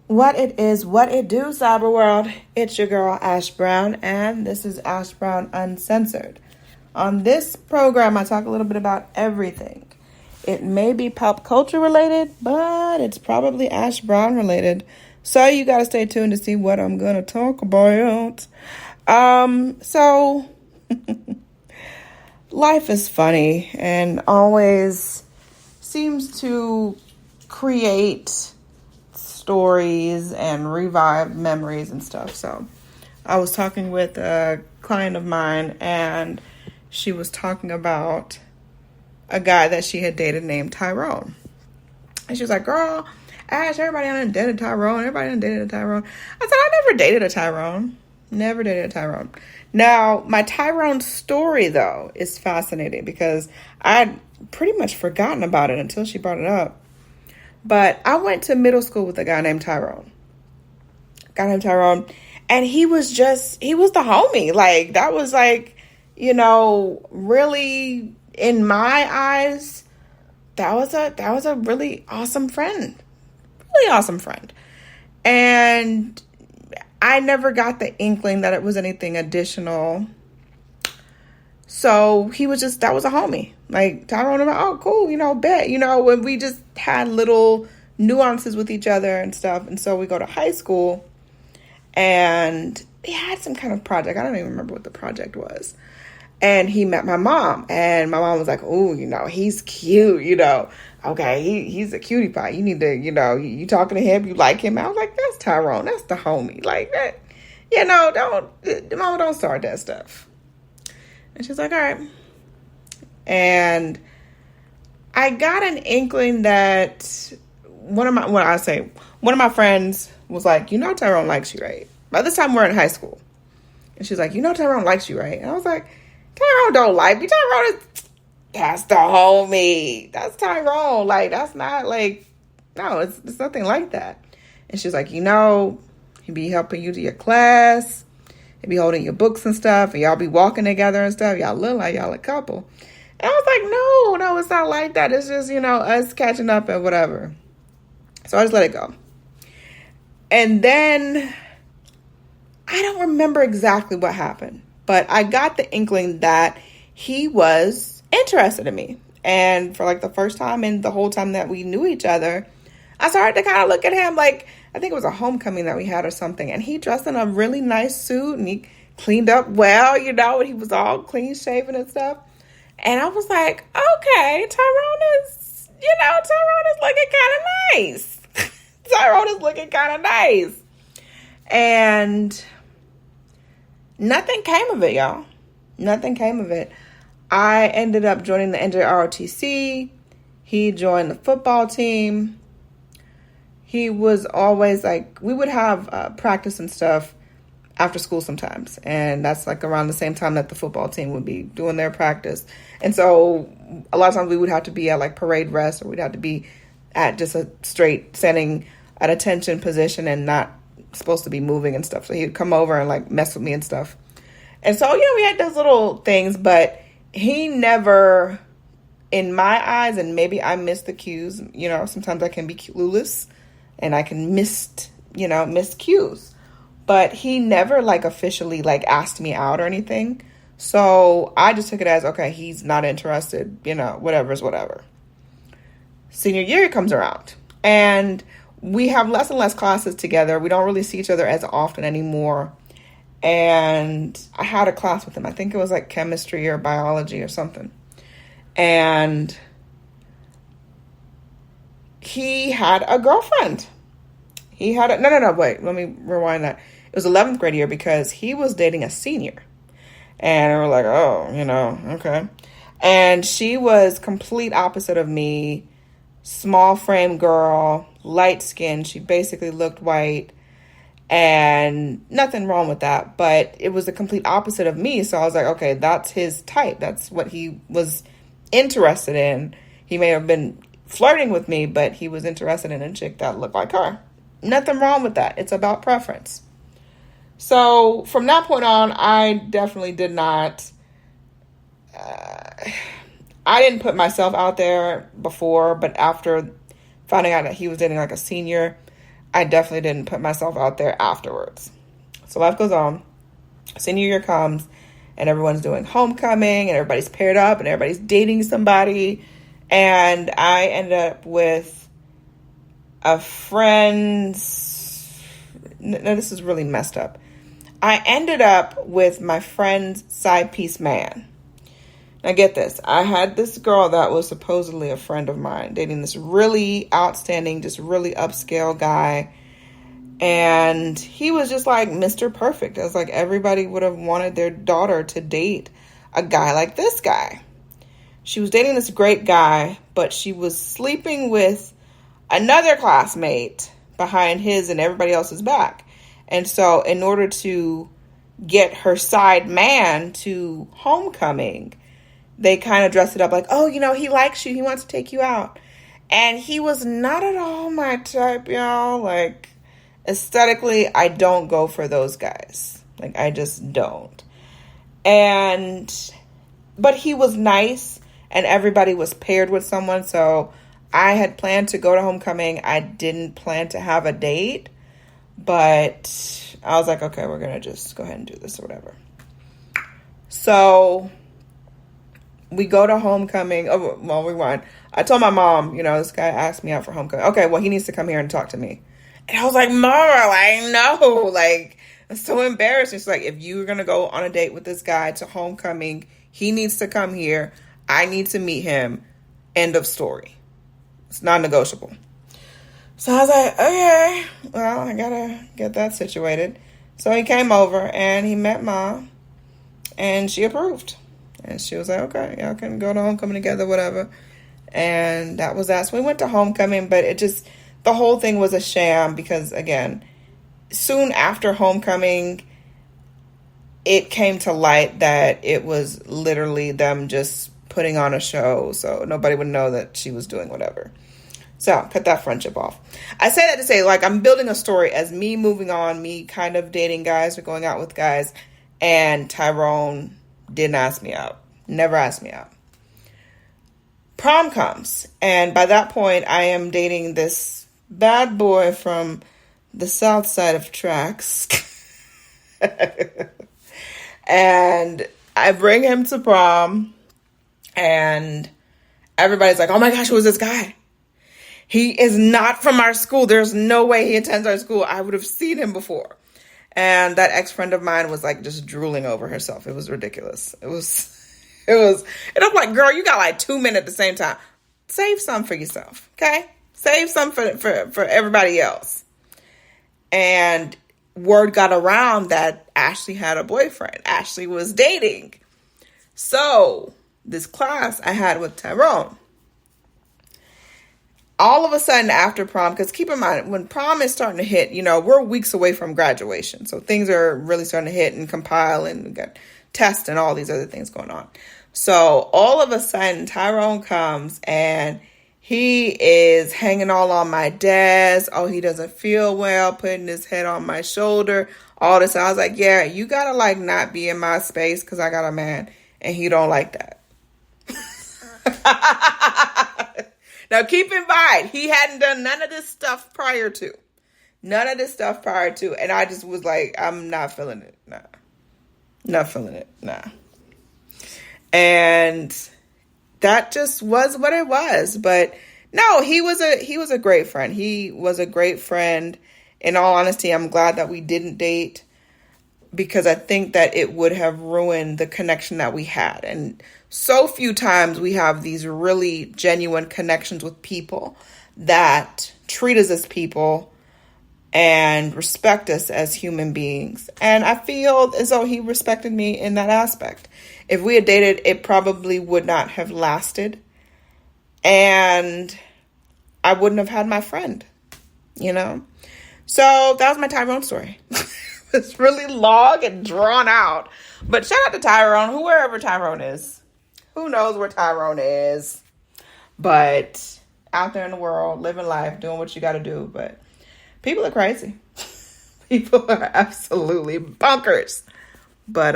What it is, what it do, cyber world. It's your girl, Ash Brown, and this is Ash Brown Uncensored. On this program, I talk a little bit about everything. It may be pop culture related, but it's probably Ash Brown related. So you got to stay tuned to see what I'm going to talk about. So life is funny and always seems to create stories and revive memories and stuff. So I was talking with a client of mine, and she was talking about a guy that she had dated named Tyrone. And she was like, girl, Ash, everybody done dated Tyrone. Everybody done dated a Tyrone. I said, I never dated a Tyrone. Never dated a Tyrone. Now, my Tyrone story, though, is fascinating because I'd pretty much forgotten about it until she brought it up. But I went to middle school with a guy named Tyrone. And he was the homie. Like, that was like, really, in my eyes, that was a really awesome friend. Really awesome friend. And I never got the inkling that it was anything additional. So that was a homie. Like, Tyrone, oh, cool, bet. When we just had little nuances with each other and stuff. And so we go to high school, and he had some kind of project. I don't even remember what the project was. And he met my mom, and my mom was like, oh, he's cute, Okay, he's a cutie pie. You need to, you talking to him, you like him. I was like, that's Tyrone. That's the homie. Like, Mama, don't start that stuff. And she's like, all right. And I got an inkling that one of my friends was like, Tyrone likes you, right? By this time we're in high school. And she's like, Tyrone likes you, right? And I was like, Tyrone don't like me. That's the homie. That's Tyrone. Like, that's not like, no, it's nothing like that. And she's like, he be helping you to your class. He be holding your books and stuff. And y'all be walking together and stuff. Y'all look like y'all a couple. And I was like, no, it's not like that. It's just, us catching up and whatever. So I just let it go. And then I don't remember exactly what happened, but I got the inkling that he was interested in me. And for like the first time and the whole time that we knew each other, I started to kind of look at him like, I think it was a homecoming that we had or something. And he dressed in a really nice suit, and he cleaned up well, and he was all clean shaven and stuff. And I was like, okay, Tyrone is looking kind of nice. Tyrone is looking kind of nice. And nothing came of it, y'all. Nothing came of it. I ended up joining the NJROTC. He joined the football team. He was always like, we would have practice and stuff after school sometimes. And that's like around the same time that the football team would be doing their practice. And so a lot of times we would have to be at like parade rest, or we'd have to be at just a straight standing at attention position and not supposed to be moving and stuff. So he'd come over and like mess with me and stuff. And so, we had those little things, but he never, in my eyes, and maybe I miss the cues, sometimes I can be clueless and I can miss cues. But he never like officially like asked me out or anything. So I just took it as, okay, he's not interested, whatever's whatever. Senior year comes around, and we have less and less classes together. We don't really see each other as often anymore. And I had a class with him. I think it was like chemistry or biology or something. And he had a girlfriend. Wait, let me rewind that. It was 11th grade year because he was dating a senior. And we're like, okay. And she was complete opposite of me. Small frame girl, light skin. She basically looked white. And nothing wrong with that, but it was the complete opposite of me. So I was like, okay, that's his type. That's what he was interested in. He may have been flirting with me, but he was interested in a chick that looked like her. Nothing wrong with that. It's about preference. So from that point on, I definitely did not, I didn't put myself out there before, but after finding out that he was dating like a senior, I definitely didn't put myself out there afterwards. So life goes on. Senior year comes, and everyone's doing homecoming, and everybody's paired up, and everybody's dating somebody. And I ended up with a friend's... No, this is really messed up. I ended up with my friend's side piece man. Now get this. I had this girl that was supposedly a friend of mine dating this really outstanding, just really upscale guy. And he was just like Mr. Perfect. It was like everybody would have wanted their daughter to date a guy like this guy. She was dating this great guy, but she was sleeping with another classmate behind his and everybody else's back. And so in order to get her side man to homecoming, they kind of dressed it up like, oh, you know, he likes you. He wants to take you out. And he was not at all my type, y'all. Like, aesthetically, I don't go for those guys. Like, I just don't. But he was nice, and everybody was paired with someone. So I had planned to go to homecoming. I didn't plan to have a date. But I was like, okay, we're going to just go ahead and do this or whatever. So we go to homecoming. Oh, well, we went. I told my mom, you know, this guy asked me out for homecoming. Okay, well, he needs to come here and talk to me. And I was like, Mara, like, no. Like, I'm so embarrassed. She's like, if you're going to go on a date with this guy to homecoming, he needs to come here. I need to meet him. End of story. It's non-negotiable. So I was like, okay, well, I got to get that situated. So he came over and he met Mom, and she approved. And she was like, okay, y'all can go to homecoming together, whatever. And that was that. So we went to homecoming, but the whole thing was a sham because, again, soon after homecoming, it came to light that it was literally them just putting on a show. So nobody would know that she was doing whatever. So cut that friendship off. I say that to say, like, I'm building a story as me moving on, me kind of dating guys or going out with guys, and Tyrone didn't ask me out. Never asked me out. Prom comes, and by that point, I am dating this bad boy from the south side of tracks. And I bring him to prom, and everybody's like, oh my gosh, who is this guy? He is not from our school. There's no way he attends our school. I would have seen him before. And that ex-friend of mine was like just drooling over herself. It was ridiculous. And I'm like, girl, you got like 2 men at the same time. Save some for yourself, okay? Save some for everybody else. And word got around that Ashley had a boyfriend. Ashley was dating. So this class I had with Tyrone, all of a sudden after prom, because keep in mind, when prom is starting to hit, you know, we're weeks away from graduation. So things are really starting to hit and compile, and we got tests and all these other things going on. So all of a sudden, Tyrone comes and he is hanging all on my desk. Oh, he doesn't feel well, putting his head on my shoulder, all this. I was like, yeah, you gotta like not be in my space because I got a man and he don't like that. Now, keep in mind, he hadn't done none of this stuff prior to. And I just was like, I'm not feeling it. Nah. Not feeling it. Nah. And that just was what it was. But no, he was a great friend. He was a great friend. In all honesty, I'm glad that we didn't date, because I think that it would have ruined the connection that we had. And so few times we have these really genuine connections with people that treat us as people and respect us as human beings. And I feel as though he respected me in that aspect. If we had dated, it probably would not have lasted. And I wouldn't have had my friend, you know? So that was my Tyrone story. It's really long and drawn out. But shout out to Tyrone, wherever Tyrone is. Who knows where Tyrone is? But out there in the world, living life, doing what you got to do. But people are crazy. People are absolutely bonkers. But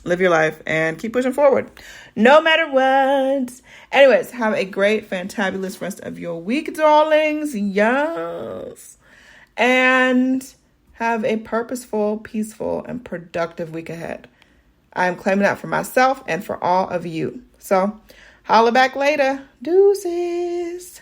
live your life and keep pushing forward, no matter what. Anyways, have a great, fantabulous rest of your week, darlings. Yes. and have a purposeful, peaceful, and productive week ahead. I am claiming that for myself and for all of you. So, holla back later. Deuces.